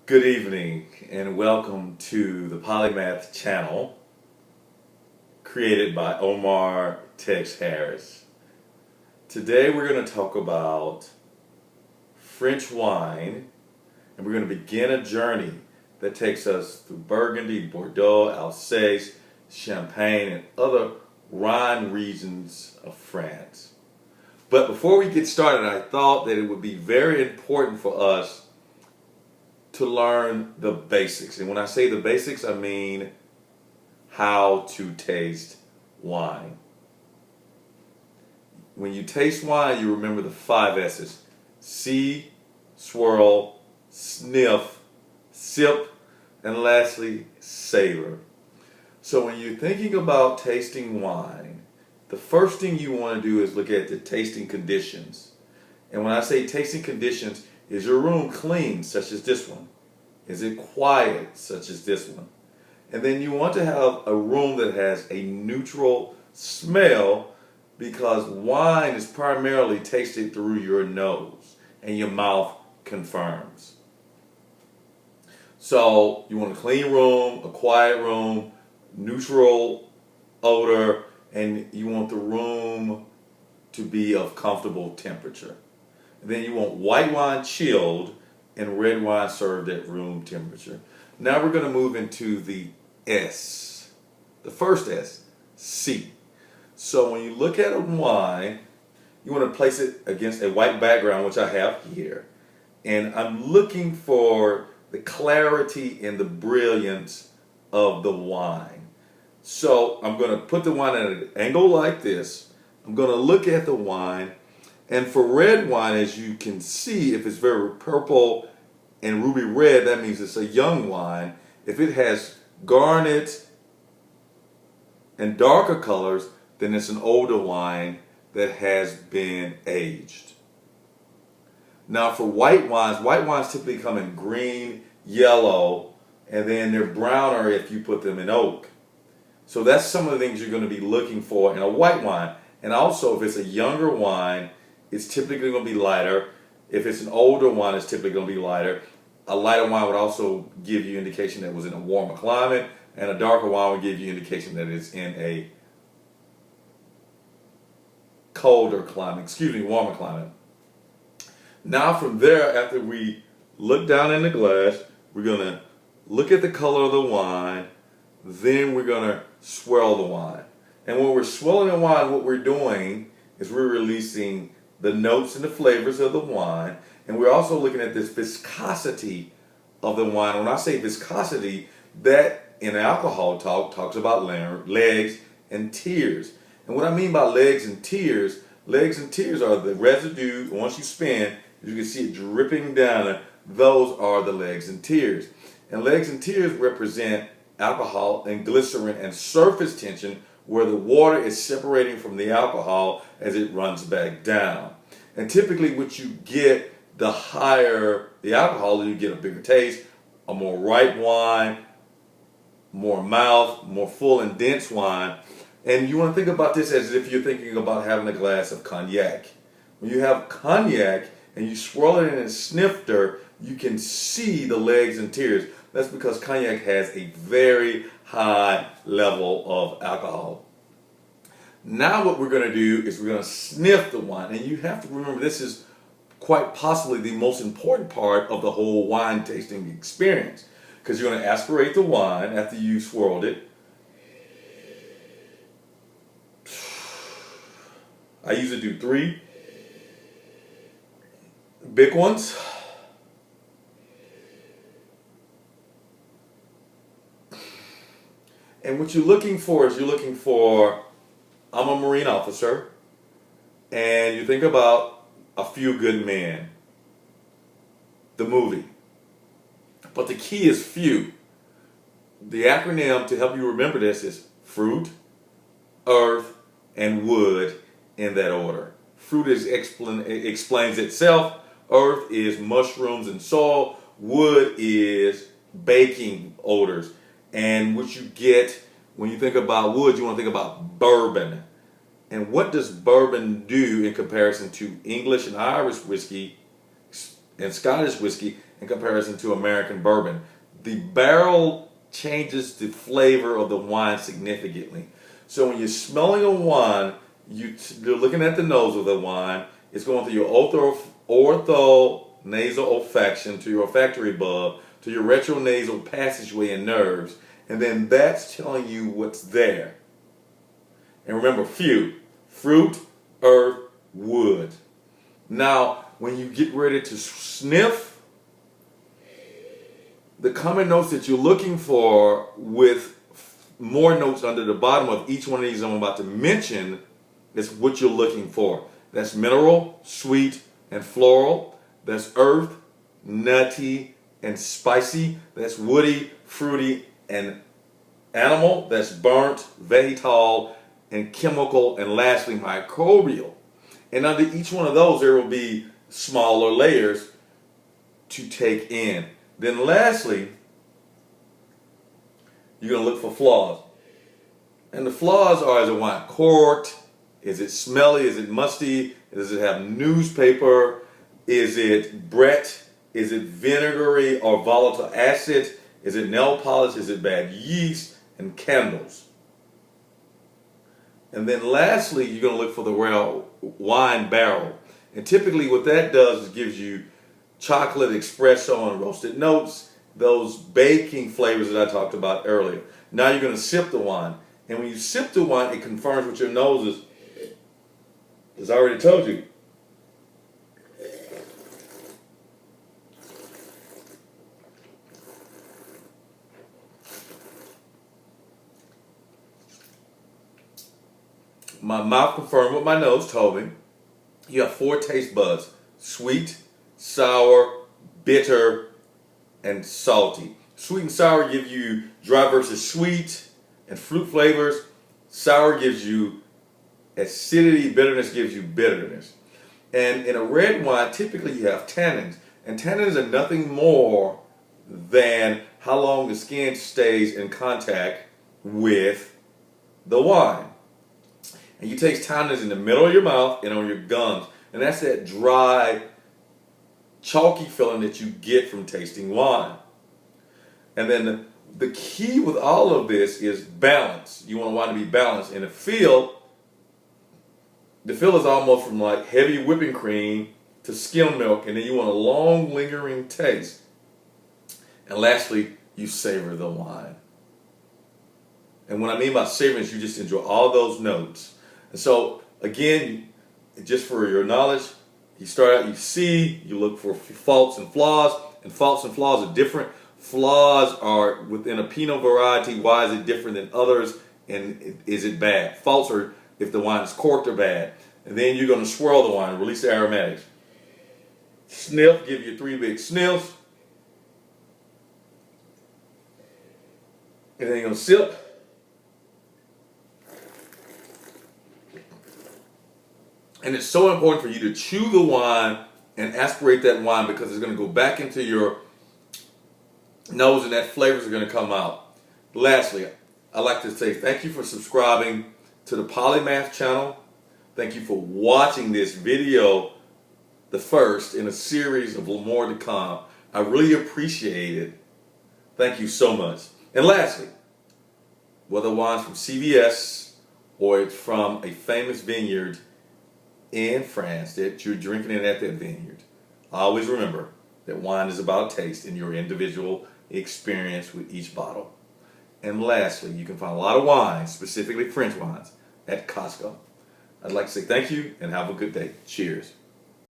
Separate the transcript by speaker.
Speaker 1: Good evening and welcome to the Polymath Channel created by Omar Tex Harris. Today we're going to talk about French wine, and we're going to begin a journey that takes us through Burgundy, Bordeaux, Alsace, Champagne, and other Rhine regions of France. But before we get started, I thought that it would be very important for us to learn the basics. And when I say the basics, I mean how to taste wine. When you taste wine, you remember the 5 S's. See, swirl, sniff, sip, and lastly, savor. So when you're thinking about tasting wine, the first thing you want to do is look at the tasting conditions. And when I say tasting conditions, is your room clean, such as this one? Is it quiet, such as this one? And then you want to have a room that has a neutral smell, because wine is primarily tasted through your nose and your mouth confirms. So you want a clean room, a quiet room, neutral odor, and you want the room to be of comfortable temperature. And then you want white wine chilled and red wine served at room temperature. Now we're going to move into the S. The first S, C. So when you look at a wine, you want to place it against a white background, which I have here. And I'm looking for the clarity and the brilliance of the wine. So I'm going to put the wine at an angle like this. I'm going to look at the wine. And for red wine, as you can see, if it's very purple and ruby red, that means it's a young wine. If it has garnet and darker colors, then it's an older wine that has been aged. Now for white wines typically come in green, yellow, and then they're browner if you put them in oak. So that's some of the things you're going to be looking for in a white wine. And also, if it's a younger wine, it's typically going to be lighter. If it's an older wine, it's typically going to be lighter. A lighter wine would also give you indication that it was in a warmer climate, and a darker wine would give you indication that it's in a warmer climate. Now from there, after we look down in the glass, we're going to look at the color of the wine, then we're going to swirl the wine. And when we're swirling the wine, what we're doing is we're releasing the notes and the flavors of the wine, and we're also looking at this viscosity of the wine. When I say viscosity, that in alcohol talks about legs and tears. And what I mean by legs and tears are the residue. Once you spin, you can see it dripping down. Those are the legs and tears. And legs and tears represent alcohol and glycerin and surface tension, where the water is separating from the alcohol as it runs back down. And typically what you get, the higher the alcohol, you get a bigger taste, a more ripe wine, more mouth, more full and dense wine. And you want to think about this as if you're thinking about having a glass of cognac. When you have cognac and you swirl it in a snifter, you can see the legs and tears. That's because cognac has a very high level of alcohol. Now what we're going to do is we're going to sniff the wine. And you have to remember, this is quite possibly the most important part of the whole wine tasting experience, because you're going to aspirate the wine after you swirled it. I usually do 3 big ones. And what you're looking for is I'm a Marine officer, and you think about A Few Good Men, the movie. But the key is few. The acronym to help you remember this is fruit, earth, and wood, in that order. Fruit explains itself. Earth is mushrooms and soil. Wood is baking odors. And what you get when you think about wood, you want to think about bourbon. And what does bourbon do in comparison to English and Irish whiskey, and Scottish whiskey in comparison to American bourbon. The barrel changes the flavor of the wine significantly. So when you're smelling a wine, you're looking at the nose of the wine. It's going through your ortho-nasal olfaction to your olfactory bulb, to your retronasal passageway and nerves, and then that's telling you what's there. And remember, fruit, earth, wood. Now, when you get ready to sniff, the common notes that you're looking for with more notes under the bottom of each one of these I'm about to mention is what you're looking for. That's mineral, sweet, and floral. That's earth, nutty, and spicy. That's woody, fruity, and animal. That's burnt, vegetal, and chemical, and lastly microbial. And under each one of those there will be smaller layers to take in. Then lastly, you're going to look for flaws. And the flaws are, is the wine corked? Is it smelly? Is it musty? Does it have newspaper? Is it Brett? Is it vinegary or volatile acid? Is it nail polish? Is it bad yeast? And candles. And then lastly, you're going to look for the wine barrel. And typically what that does is gives you chocolate, espresso, and roasted notes, those baking flavors that I talked about earlier. Now you're going to sip the wine. And when you sip the wine, it confirms what your nose is. As I already told you. My mouth confirmed what my nose told me. You have 4 taste buds: sweet, sour, bitter, and salty. Sweet and sour give you dry versus sweet and fruit flavors. Sour gives you acidity, bitterness gives you bitterness. And in a red wine, typically you have tannins. And tannins are nothing more than how long the skin stays in contact with the wine. And you taste tannins in the middle of your mouth and on your gums. And that's that dry, chalky feeling that you get from tasting wine. And then the key with all of this is balance. You want wine to be balanced. And the feel is almost from like heavy whipping cream to skim milk. And then you want a long, lingering taste. And lastly, you savor the wine. And what I mean by savoring is you just enjoy all those notes. And so, again, just for your knowledge, you start out, you look for faults and flaws, and faults and flaws are different. Flaws are within a Pinot variety. Why is it different than others? And is it bad? Faults are if the wine is corked or bad. And then you're going to swirl the wine, release the aromatics. Sniff, give you 3 big sniffs. And then you're going to sip. And it's so important for you to chew the wine and aspirate that wine because it's going to go back into your nose and that flavors are going to come out. Lastly, I'd like to say thank you for subscribing to the Polymath Channel. Thank you for watching this video, the first in a series of more to come. I really appreciate it. Thank you so much. And lastly, whether wine's from CVS or it's from a famous vineyard in France that you're drinking it at that vineyard, always remember that wine is about taste and your individual experience with each bottle. And lastly, you can find a lot of wines, specifically French wines, at Costco. I'd like to say thank you and have a good day. Cheers.